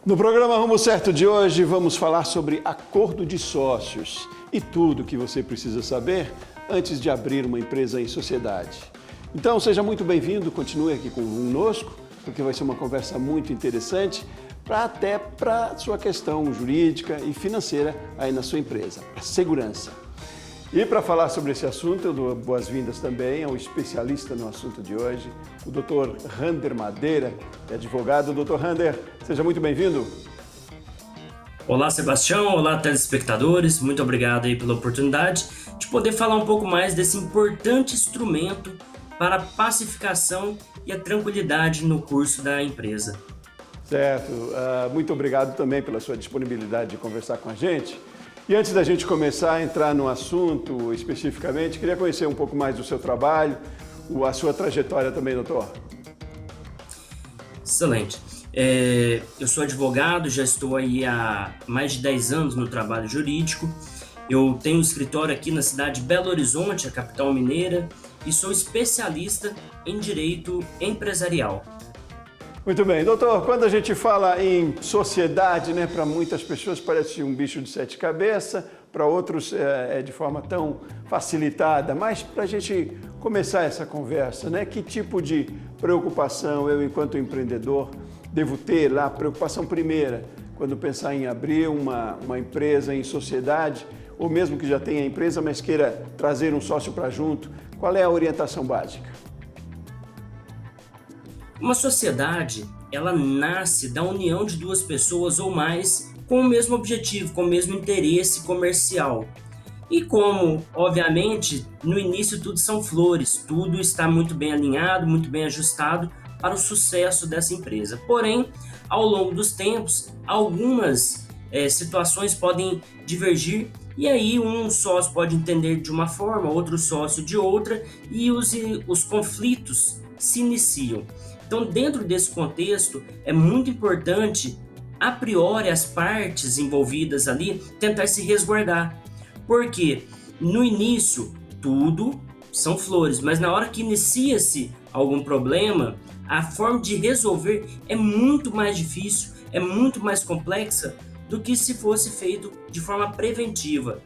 No programa Rumo Certo de hoje, vamos falar sobre acordo de sócios e tudo o que você precisa saber antes de abrir uma empresa em sociedade. Então, seja muito bem-vindo, continue aqui conosco, porque vai ser uma conversa muito interessante até para a sua questão jurídica e financeira aí na sua empresa, para segurança. E para falar sobre esse assunto, eu dou boas-vindas também ao especialista no assunto de hoje, o Dr. Rander Madeira, que é advogado. Dr. Rander, seja muito bem-vindo. Olá, Sebastião. Olá, telespectadores. Muito obrigado aí pela oportunidade de poder falar um pouco mais desse importante instrumento para a pacificação e a tranquilidade no curso da empresa. Certo. Muito obrigado também pela sua disponibilidade de conversar com a gente. E antes da gente começar a entrar no assunto especificamente, queria conhecer um pouco mais do seu trabalho, a sua trajetória também, doutor. Excelente. Eu sou advogado, já estou aí há mais de 10 anos no trabalho jurídico. Eu tenho um escritório aqui na cidade de Belo Horizonte, a capital mineira, e sou especialista em direito empresarial. Muito bem. Doutor, quando a gente fala em sociedade, né, para muitas pessoas parece um bicho de 7 cabeças, para outros é de forma tão facilitada, mas para a gente começar essa conversa, né, que tipo de preocupação eu, enquanto empreendedor, devo ter lá? Preocupação primeira, quando pensar em abrir uma empresa em sociedade, ou mesmo que já tenha empresa, mas queira trazer um sócio para junto, qual é a orientação básica? Uma sociedade, ela nasce da união de duas pessoas ou mais com o mesmo objetivo, com o mesmo interesse comercial. E como, obviamente, no início tudo são flores, tudo está muito bem alinhado, muito bem ajustado para o sucesso dessa empresa. Porém, ao longo dos tempos, algumas situações podem divergir e aí um sócio pode entender de uma forma, outro sócio de outra e os conflitos se iniciam. Então, dentro desse contexto, é muito importante, a priori, as partes envolvidas ali tentar se resguardar. Porque no início, tudo são flores, mas na hora que inicia-se algum problema, a forma de resolver é muito mais difícil, é muito mais complexa do que se fosse feito de forma preventiva.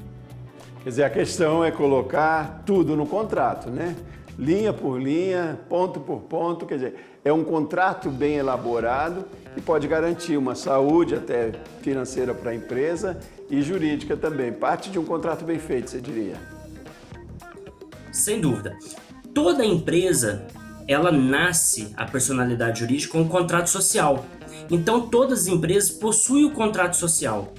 Quer dizer, a questão é colocar tudo no contrato, né? Linha por linha, ponto por ponto, quer dizer, é um contrato bem elaborado e pode garantir uma saúde até financeira para a empresa e jurídica também. Parte de um contrato bem feito, você diria. Sem dúvida. Toda empresa, ela nasce, a personalidade jurídica, com um contrato social. Então, todas as empresas possuem o contrato social.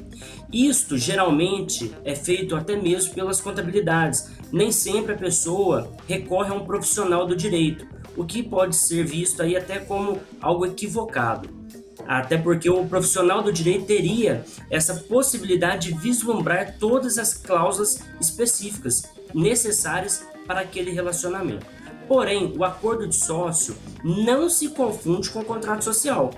Isto geralmente é feito até mesmo pelas contabilidades. Nem sempre a pessoa recorre a um profissional do direito, o que pode ser visto aí até como algo equivocado. Até porque o profissional do direito teria essa possibilidade de vislumbrar todas as cláusulas específicas necessárias para aquele relacionamento. Porém, o acordo de sócio não se confunde com o contrato social.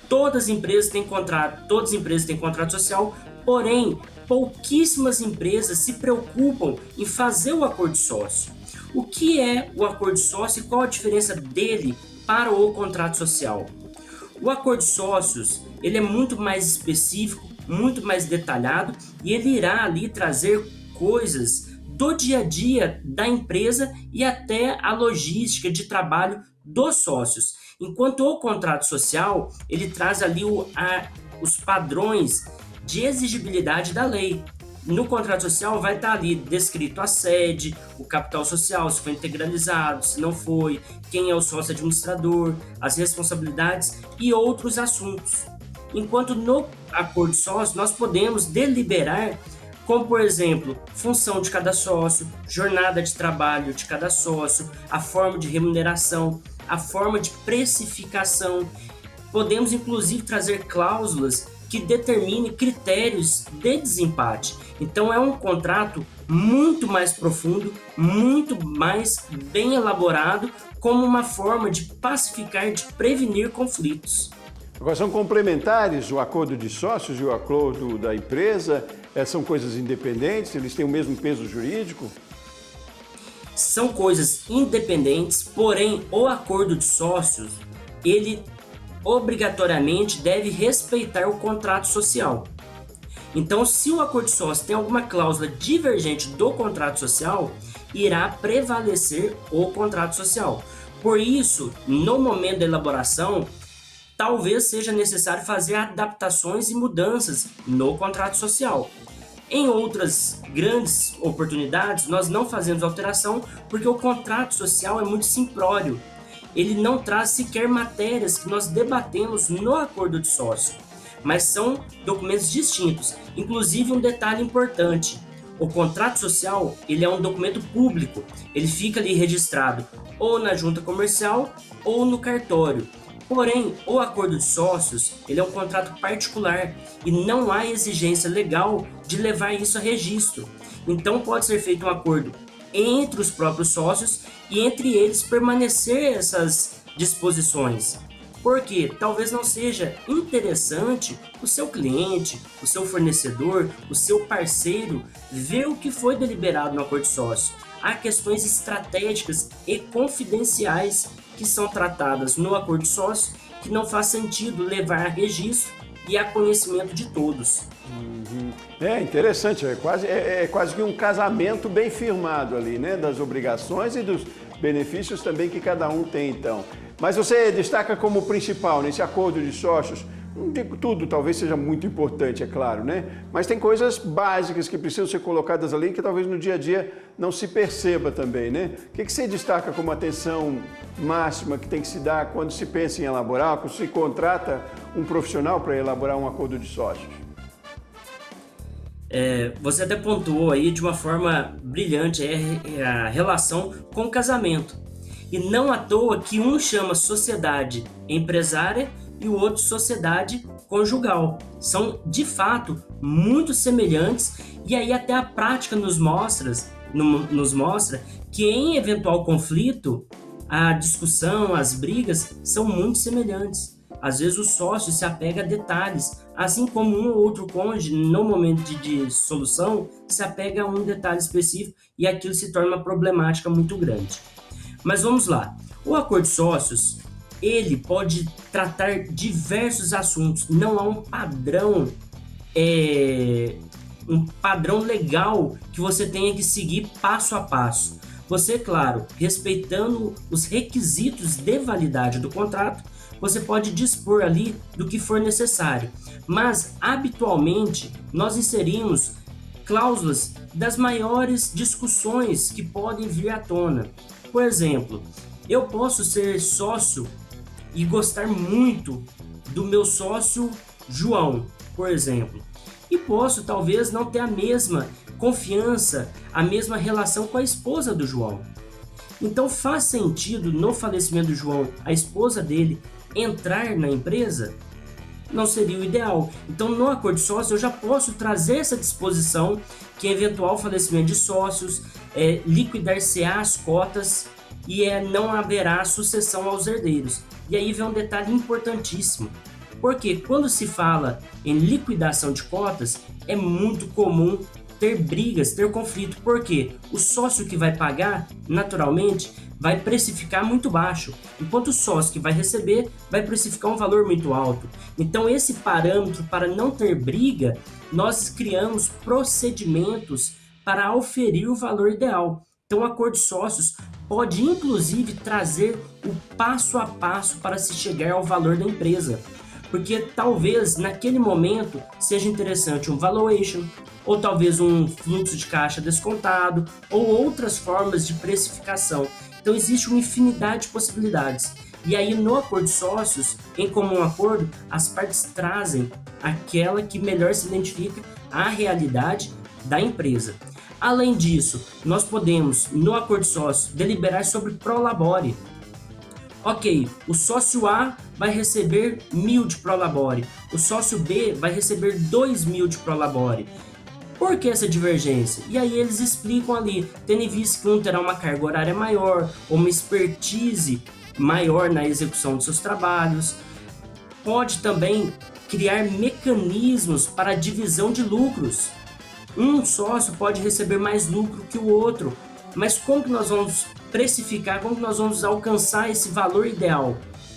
Todas as empresas têm contrato social, porém, pouquíssimas empresas se preocupam em fazer o acordo de sócio. O que é o acordo de sócio e qual a diferença dele para o contrato social? O acordo de sócios, ele é muito mais específico, muito mais detalhado e ele irá ali trazer coisas do dia a dia da empresa e até a logística de trabalho dos sócios. Enquanto o contrato social, ele traz ali os padrões de exigibilidade da lei. No contrato social vai estar ali descrito a sede, o capital social, se foi integralizado, se não foi, quem é o sócio administrador, as responsabilidades e outros assuntos. Enquanto no acordo de sócio nós podemos deliberar, como por exemplo, função de cada sócio, jornada de trabalho de cada sócio, a forma de remuneração, a forma de precificação. Podemos inclusive trazer cláusulas que determine critérios de desempate. Então é um contrato muito mais profundo, muito mais bem elaborado, como uma forma de pacificar, de prevenir conflitos. Agora, são complementares o acordo de sócios e o acordo da empresa? São coisas independentes? Eles têm o mesmo peso jurídico? São coisas independentes, porém o acordo de sócios, ele obrigatoriamente deve respeitar o contrato social. Então, se o acordo de sócio tem alguma cláusula divergente do contrato social, irá prevalecer o contrato social. Por isso, no momento da elaboração, talvez seja necessário fazer adaptações e mudanças no contrato social. Em outras grandes oportunidades, nós não fazemos alteração porque o contrato social é muito simplório. Ele não traz sequer matérias que nós debatemos no acordo de sócio, mas são documentos distintos. Inclusive, um detalhe importante: o contrato social, ele é um documento público, ele fica ali registrado ou na junta comercial ou no cartório. Porém, o acordo de sócios, ele é um contrato particular e não há exigência legal de levar isso a registro. Então, pode ser feito um acordo entre os próprios sócios e entre eles permanecer essas disposições. Porque talvez não seja interessante o seu cliente, o seu fornecedor, o seu parceiro ver o que foi deliberado no acordo de sócio. Há questões estratégicas e confidenciais que são tratadas no acordo de sócio que não faz sentido levar a registro e a conhecimento de todos. É interessante, é quase que um casamento bem firmado ali, né? Das obrigações e dos benefícios também que cada um tem, então. Mas você destaca como principal nesse acordo de sócios, não digo tudo, talvez seja muito importante, é claro, né? Mas tem coisas básicas que precisam ser colocadas ali que talvez no dia a dia não se perceba também, né? O que você destaca como atenção máxima que tem que se dar quando se pensa em elaborar, quando se contrata um profissional para elaborar um acordo de sócios? Você até pontuou aí de uma forma brilhante a relação com o casamento. E não à toa que um chama sociedade empresária e o outro sociedade conjugal. São, de fato, muito semelhantes e aí até a prática nos mostra que em eventual conflito, a discussão, as brigas são muito semelhantes. Às vezes o sócio se apega a detalhes, assim como um ou outro cônjuge, no momento de solução, se apega a um detalhe específico e aquilo se torna uma problemática muito grande. Mas vamos lá, o acordo de sócios, ele pode tratar diversos assuntos, não há um padrão legal que você tenha que seguir passo a passo. Você, claro, respeitando os requisitos de validade do contrato, você pode dispor ali do que for necessário, mas habitualmente nós inserimos cláusulas das maiores discussões que podem vir à tona. Por exemplo, eu posso ser sócio e gostar muito do meu sócio João, por exemplo, e posso talvez não ter a mesma confiança, a mesma relação com a esposa do João. Então faz sentido no falecimento do João a esposa dele entrar na empresa? Não seria o ideal. Então no acordo de sócio eu já posso trazer essa disposição que eventual falecimento de sócios, liquidar-se-á as cotas e não haverá sucessão aos herdeiros. E aí vem um detalhe importantíssimo, porque quando se fala em liquidação de cotas, é muito comum ter brigas, ter conflito, porque o sócio que vai pagar, naturalmente, vai precificar muito baixo, enquanto o sócio que vai receber vai precificar um valor muito alto. Então esse parâmetro, para não ter briga, nós criamos procedimentos para auferir o valor ideal. Então o acordo de sócios pode inclusive trazer o passo a passo para se chegar ao valor da empresa, porque talvez naquele momento seja interessante um valuation, ou talvez um fluxo de caixa descontado, ou outras formas de precificação. Então existe uma infinidade de possibilidades. E aí no acordo de sócios, em comum acordo, as partes trazem aquela que melhor se identifica à realidade da empresa. Além disso, nós podemos, no acordo de sócios, deliberar sobre prolabore. Ok, o sócio A vai receber 1.000 de prolabore, o sócio B vai receber 2.000 de prolabore. Por que essa divergência? E aí eles explicam ali, tendo em vista que um terá uma carga horária maior, ou uma expertise maior na execução dos seus trabalhos. Pode também criar mecanismos para a divisão de lucros. Um sócio pode receber mais lucro que o outro, mas como que nós vamos precificar, como que nós vamos alcançar esse valor ideal?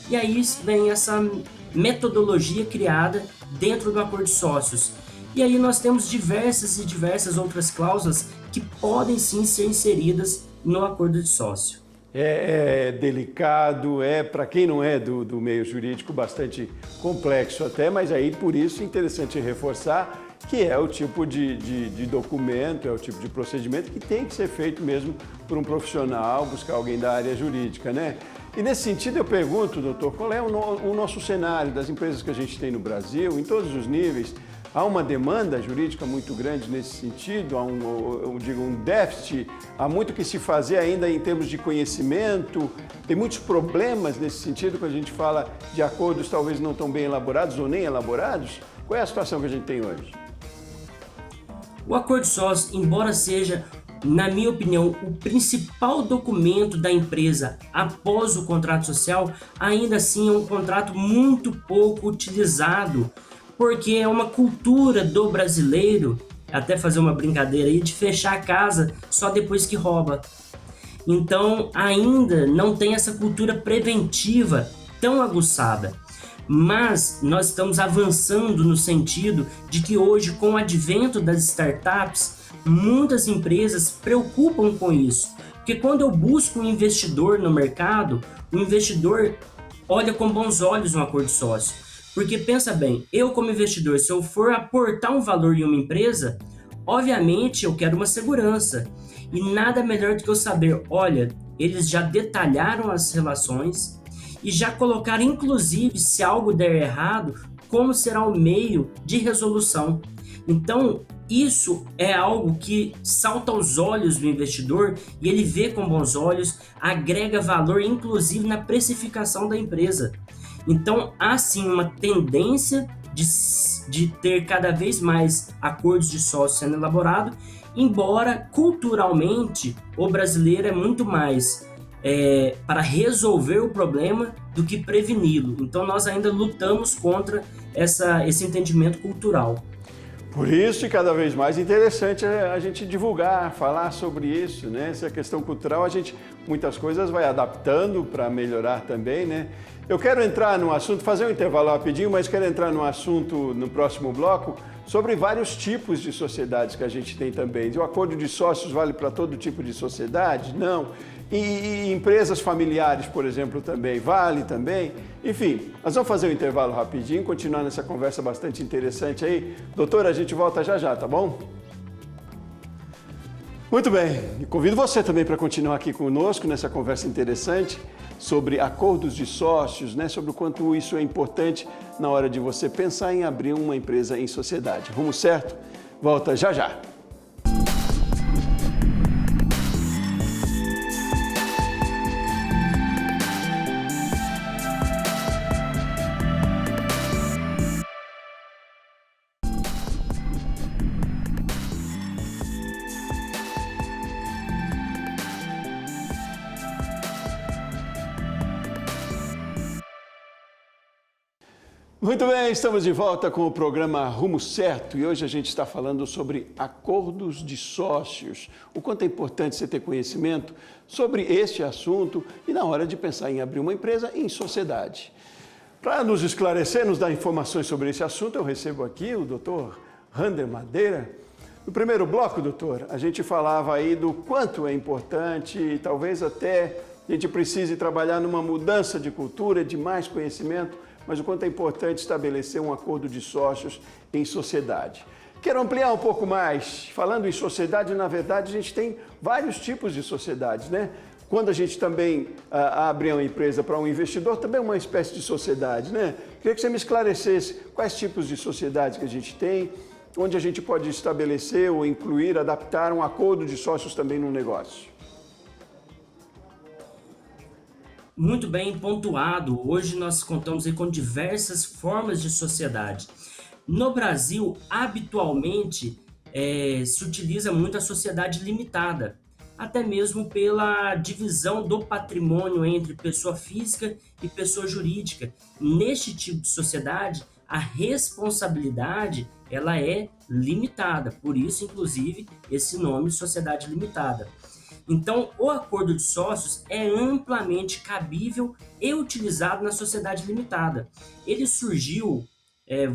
E aí vem essa metodologia criada dentro do acordo de sócios. E aí nós temos diversas outras cláusulas que podem sim ser inseridas no acordo de sócio. É delicado, para quem não é do meio jurídico, bastante complexo até, mas aí por isso é interessante reforçar que é o tipo de documento, é o tipo de procedimento que tem que ser feito mesmo por um profissional, buscar alguém da área jurídica, né? E nesse sentido eu pergunto, doutor, qual é o nosso cenário das empresas que a gente tem no Brasil, em todos os níveis? Há uma demanda jurídica muito grande nesse sentido, há um déficit, há muito que se fazer ainda em termos de conhecimento, tem muitos problemas nesse sentido quando a gente fala de acordos talvez não tão bem elaborados ou nem elaborados. Qual é a situação que a gente tem hoje? O acordo de sócios, embora seja, na minha opinião, o principal documento da empresa após o contrato social, ainda assim é um contrato muito pouco utilizado, porque é uma cultura do brasileiro, até fazer uma brincadeira aí, de fechar a casa só depois que rouba. Então, ainda não tem essa cultura preventiva tão aguçada. Mas nós estamos avançando no sentido de que hoje, com o advento das startups, muitas empresas preocupam com isso. Porque quando eu busco um investidor no mercado, o investidor olha com bons olhos um acordo de sócio. Porque pensa bem, eu como investidor, se eu for aportar um valor em uma empresa, obviamente eu quero uma segurança. E nada melhor do que eu saber, olha, eles já detalharam as relações e já colocaram, inclusive, se algo der errado, como será o meio de resolução. Então, isso é algo que salta aos olhos do investidor e ele vê com bons olhos, agrega valor, inclusive, na precificação da empresa. Então, há sim uma tendência de ter cada vez mais acordos de sócio sendo elaborados, embora culturalmente o brasileiro é muito mais para resolver o problema do que preveni-lo. Então, nós ainda lutamos contra esse entendimento cultural. Por isso, e cada vez mais interessante a gente divulgar, falar sobre isso, né? Essa questão cultural, a gente muitas coisas vai adaptando para melhorar também, né? Eu quero entrar no assunto, fazer um intervalo rapidinho, mas quero entrar no assunto no próximo bloco sobre vários tipos de sociedades que a gente tem também. O acordo de sócios vale para todo tipo de sociedade? Não. E empresas familiares, por exemplo, também vale também. Enfim, nós vamos fazer um intervalo rapidinho, continuar nessa conversa bastante interessante aí. Doutora, a gente volta já, tá bom? Muito bem, e convido você também para continuar aqui conosco nessa conversa interessante sobre acordos de sócios, né? Sobre o quanto isso é importante na hora de você pensar em abrir uma empresa em sociedade. Rumo certo? Volta já. Muito bem, estamos de volta com o programa Rumo Certo e hoje a gente está falando sobre acordos de sócios. O quanto é importante você ter conhecimento sobre este assunto e na hora de pensar em abrir uma empresa em sociedade. Para nos esclarecer, nos dar informações sobre esse assunto, eu recebo aqui o Dr. Rander Madeira. No primeiro bloco, doutor, a gente falava aí do quanto é importante e talvez até a gente precise trabalhar numa mudança de cultura, de mais conhecimento, mas o quanto é importante estabelecer um acordo de sócios em sociedade. Quero ampliar um pouco mais. Falando em sociedade, na verdade, a gente tem vários tipos de sociedades, né? Quando a gente também abre uma empresa para um investidor, também é uma espécie de sociedade, né? Queria que você me esclarecesse quais tipos de sociedades que a gente tem, onde a gente pode estabelecer ou incluir, adaptar um acordo de sócios também no negócio. Muito bem pontuado. Hoje nós contamos aí com diversas formas de sociedade. No Brasil, habitualmente, se utiliza muito a sociedade limitada, até mesmo pela divisão do patrimônio entre pessoa física e pessoa jurídica. Neste tipo de sociedade, a responsabilidade ela é limitada, por isso, inclusive, esse nome sociedade limitada. Então, o acordo de sócios é amplamente cabível e utilizado na sociedade limitada. Ele surgiu,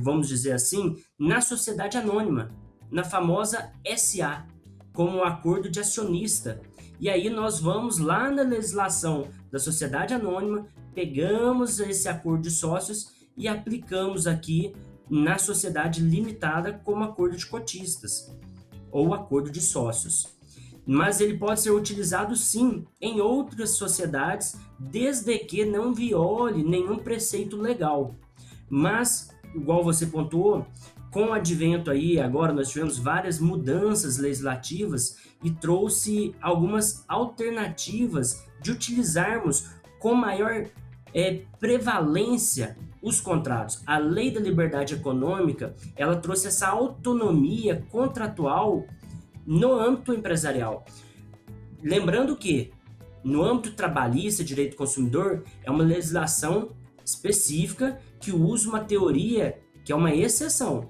vamos dizer assim, na sociedade anônima, na famosa SA, como um acordo de acionista. E aí nós vamos lá na legislação da sociedade anônima, pegamos esse acordo de sócios e aplicamos aqui na sociedade limitada como acordo de cotistas ou acordo de sócios. Mas ele pode ser utilizado sim em outras sociedades, desde que não viole nenhum preceito legal. Mas, igual você pontuou, com o advento aí, agora nós tivemos várias mudanças legislativas e trouxe algumas alternativas de utilizarmos com maior prevalência os contratos. A Lei da Liberdade Econômica, ela trouxe essa autonomia contratual no âmbito empresarial. Lembrando que no âmbito trabalhista, direito do consumidor, é uma legislação específica que usa uma teoria que é uma exceção.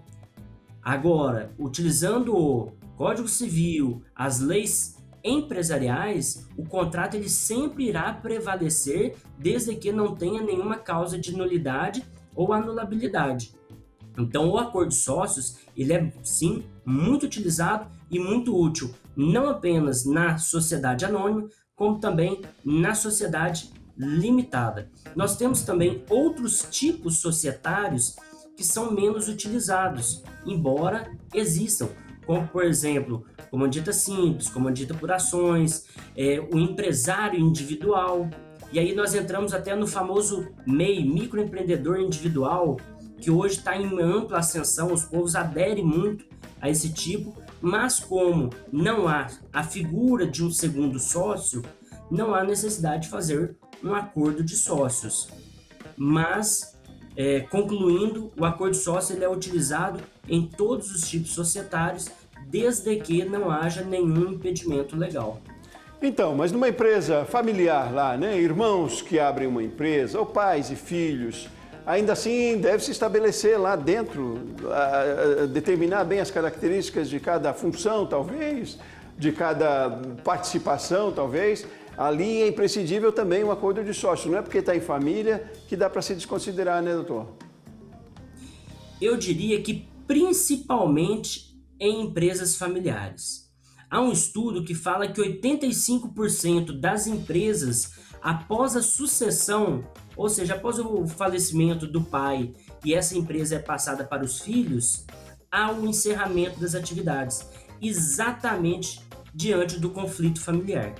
Agora, utilizando o Código Civil, as leis empresariais, o contrato ele sempre irá prevalecer desde que não tenha nenhuma causa de nulidade ou anulabilidade. Então, o acordo de sócios, ele é, sim, muito utilizado e muito útil, não apenas na sociedade anônima, como também na sociedade limitada. Nós temos também outros tipos societários que são menos utilizados, embora existam, como, por exemplo, comandita simples, comandita por ações, o empresário individual. E aí nós entramos até no famoso MEI, microempreendedor individual, que hoje está em ampla ascensão, os povos aderem muito a esse tipo, mas como não há a figura de um segundo sócio, não há necessidade de fazer um acordo de sócios. Mas, concluindo, o acordo de sócio ele é utilizado em todos os tipos societários, desde que não haja nenhum impedimento legal. Então, mas numa empresa familiar lá, né, irmãos que abrem uma empresa, ou pais e filhos, ainda assim deve se estabelecer lá dentro, determinar bem as características de cada função, talvez, de cada participação, talvez. Ali é imprescindível também um acordo de sócios, não é porque está em família que dá para se desconsiderar, né, doutor? Eu diria que principalmente em empresas familiares. Há um estudo que fala que 85% das empresas, após a sucessão, ou seja, após o falecimento do pai e essa empresa é passada para os filhos, há um encerramento das atividades, exatamente diante do conflito familiar.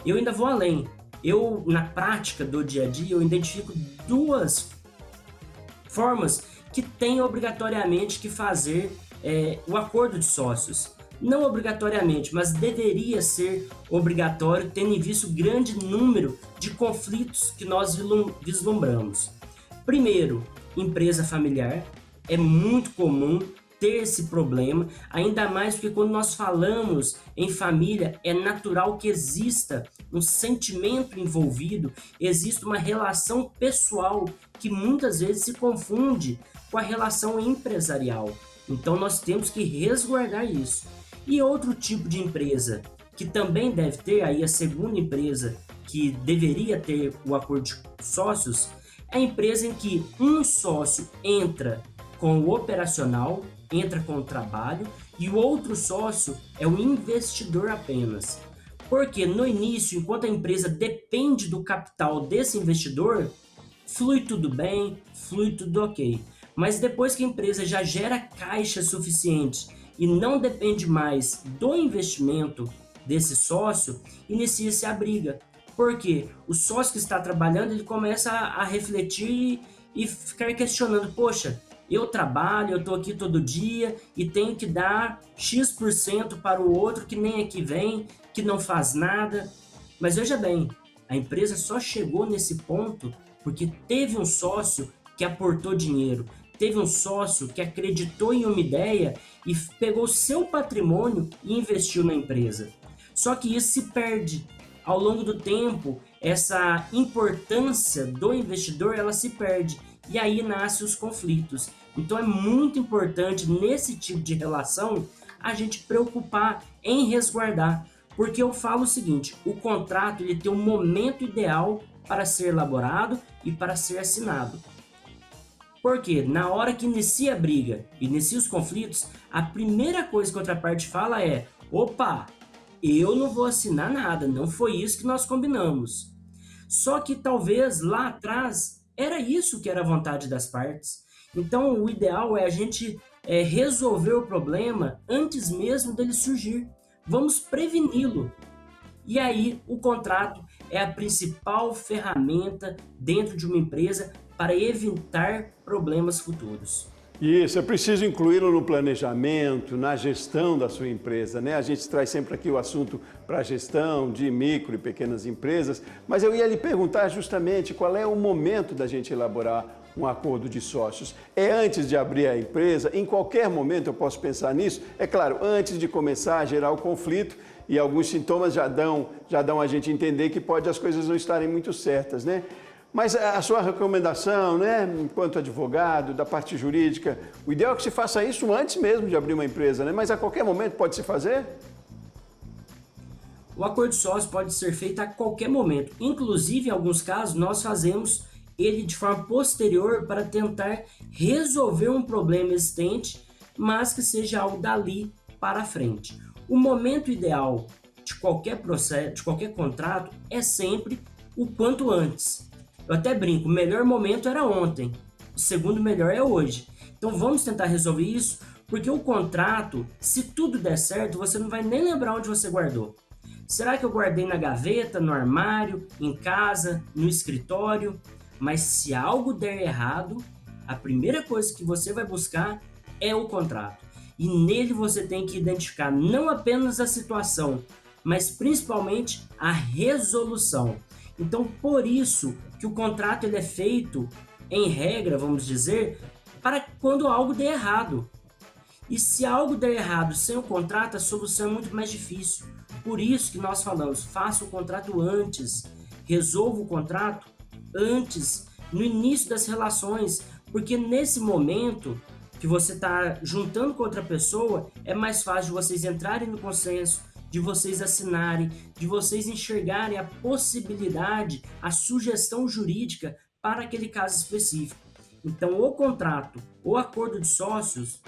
Eu ainda vou além. Eu, na prática do dia a dia, eu identifico duas formas que tem obrigatoriamente que fazer o acordo de sócios. Não obrigatoriamente, mas deveria ser obrigatório, tendo em vista o grande número de conflitos que nós vislumbramos. Primeiro, empresa familiar. É muito comum ter esse problema, ainda mais porque quando nós falamos em família, é natural que exista um sentimento envolvido, existe uma relação pessoal que muitas vezes se confunde com a relação empresarial. Então nós temos que resguardar isso. E outro tipo de empresa que também deve ter, aí a segunda empresa que deveria ter o acordo de sócios, é a empresa em que um sócio entra com o operacional, entra com o trabalho, e o outro sócio é o investidor apenas. Porque no início, enquanto a empresa depende do capital desse investidor, flui tudo bem, flui tudo ok. Mas depois que a empresa já gera caixa suficiente e não depende mais do investimento desse sócio, inicia-se a briga. Porque o sócio que está trabalhando, ele começa a refletir e ficar questionando, poxa, eu trabalho, eu estou aqui todo dia e tenho que dar X% para o outro que nem aqui vem, que não faz nada. Mas veja bem, a empresa só chegou nesse ponto porque teve um sócio que aportou dinheiro, teve um sócio que acreditou em uma ideia e pegou seu patrimônio e investiu na empresa. Só que isso se perde. Ao longo do tempo, essa importância do investidor, ela se perde. E aí nascem os conflitos. Então é muito importante, nesse tipo de relação, a gente preocupar em resguardar. Porque eu falo o seguinte, o contrato ele tem um momento ideal para ser elaborado e para ser assinado. Porque na hora que inicia a briga, inicia os conflitos, a primeira coisa que a outra parte fala é: opa, eu não vou assinar nada, não foi isso que nós combinamos. Só que talvez lá atrás era isso que era a vontade das partes. Então o ideal é a gente resolver o problema antes mesmo dele surgir. Vamos preveni-lo. E aí, o contrato é a principal ferramenta dentro de uma empresa para evitar problemas futuros. Isso, é preciso incluí-lo no planejamento, na gestão da sua empresa, né? A gente traz sempre aqui o assunto para a gestão de micro e pequenas empresas, mas eu ia lhe perguntar justamente qual é o momento da gente elaborar um acordo de sócios. É antes de abrir a empresa? Em qualquer momento eu posso pensar nisso? É claro, antes de começar a gerar o conflito, e alguns sintomas já dão a gente entender que pode as coisas não estarem muito certas, né? Mas a sua recomendação, né, enquanto advogado, da parte jurídica, o ideal é que se faça isso antes mesmo de abrir uma empresa, né? Mas a qualquer momento pode se fazer? O acordo de sócio pode ser feito a qualquer momento. Inclusive, em alguns casos, nós fazemos ele de forma posterior para tentar resolver um problema existente, mas que seja algo dali para frente. O momento ideal de qualquer processo, de qualquer contrato, é sempre o quanto antes. Eu até brinco, o melhor momento era ontem, o segundo melhor é hoje. Então vamos tentar resolver isso, porque o contrato, se tudo der certo, você não vai nem lembrar onde você guardou. Será que eu guardei na gaveta, no armário, em casa, no escritório? Mas se algo der errado, a primeira coisa que você vai buscar é o contrato. E nele você tem que identificar não apenas a situação, mas principalmente a resolução. Então, por isso que o contrato ele é feito, em regra, vamos dizer, para quando algo der errado. E se algo der errado sem o contrato, a solução é muito mais difícil. Por isso que nós falamos, faça o contrato antes, resolva o contrato antes, no início das relações, porque nesse momento que você está juntando com outra pessoa, é mais fácil de vocês entrarem no consenso, de vocês assinarem, de vocês enxergarem a possibilidade, a sugestão jurídica para aquele caso específico. Então, o contrato, o acordo de sócios,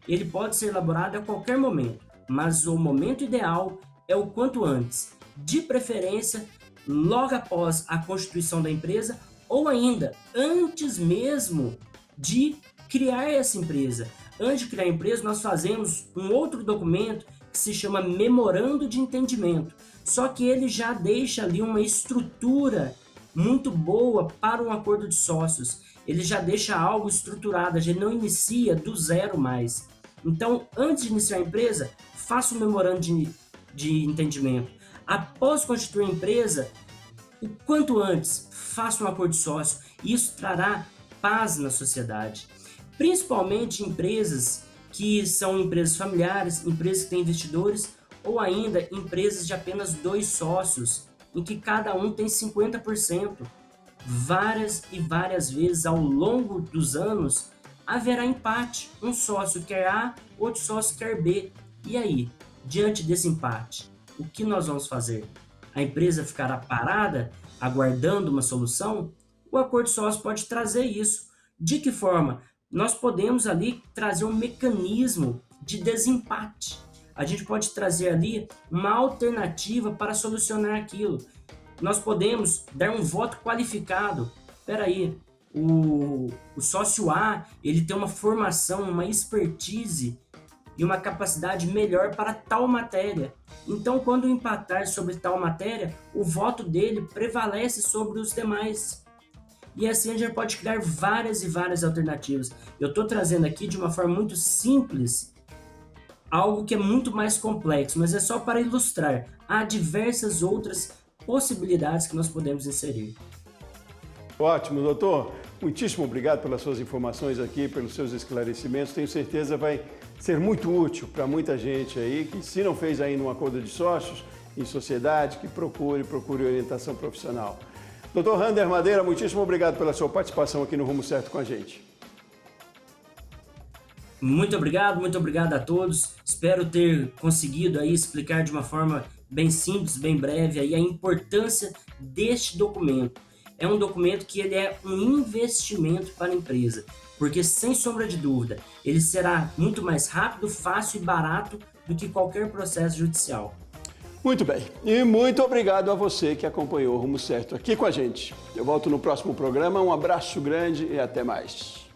ele pode ser elaborado a qualquer momento, mas o momento ideal é o quanto antes, de preferência logo após a constituição da empresa ou ainda antes mesmo de criar essa empresa. Antes de criar a empresa, nós fazemos um outro documento que se chama Memorando de Entendimento. Só que ele já deixa ali uma estrutura muito boa para um acordo de sócios. Ele já deixa algo estruturado, a gente não inicia do zero mais. Então, antes de iniciar a empresa, faça um memorando de entendimento. Após constituir a empresa, o quanto antes, faça um acordo de sócio. Isso trará paz na sociedade. Principalmente empresas que são empresas familiares, empresas que têm investidores ou ainda empresas de apenas 2 sócios, em que cada um tem 50%. Várias e várias vezes ao longo dos anos haverá empate. Um sócio quer A, outro sócio quer B. E aí, diante desse empate, o que nós vamos fazer? A empresa ficará parada, aguardando uma solução? O acordo de sócio pode trazer isso. De que forma? Nós podemos ali trazer um mecanismo de desempate. A gente pode trazer ali uma alternativa para solucionar aquilo. Nós podemos dar um voto qualificado. Espera aí, o sócio A, ele tem uma formação, uma expertise e uma capacidade melhor para tal matéria. Então, quando empatar sobre tal matéria, o voto dele prevalece sobre os demais. E assim a gente pode criar várias e várias alternativas. Eu estou trazendo aqui de uma forma muito simples algo que é muito mais complexo, mas é só para ilustrar. Há diversas outras possibilidades que nós podemos inserir. Ótimo, doutor. Muitíssimo obrigado pelas suas informações aqui, pelos seus esclarecimentos. Tenho certeza vai ser muito útil para muita gente aí que, se não fez ainda um acordo de sócios em sociedade, que procure orientação profissional. Dr. Rander Madeira, muitíssimo obrigado pela sua participação aqui no Rumo Certo com a gente. Muito obrigado a todos. Espero ter conseguido aí explicar de uma forma bem simples, bem breve, aí a importância deste documento. É um documento que ele é um investimento para a empresa, porque sem sombra de dúvida, ele será muito mais rápido, fácil e barato do que qualquer processo judicial. Muito bem, e muito obrigado a você que acompanhou o Rumo Certo aqui com a gente. Eu volto no próximo programa, um abraço grande e até mais.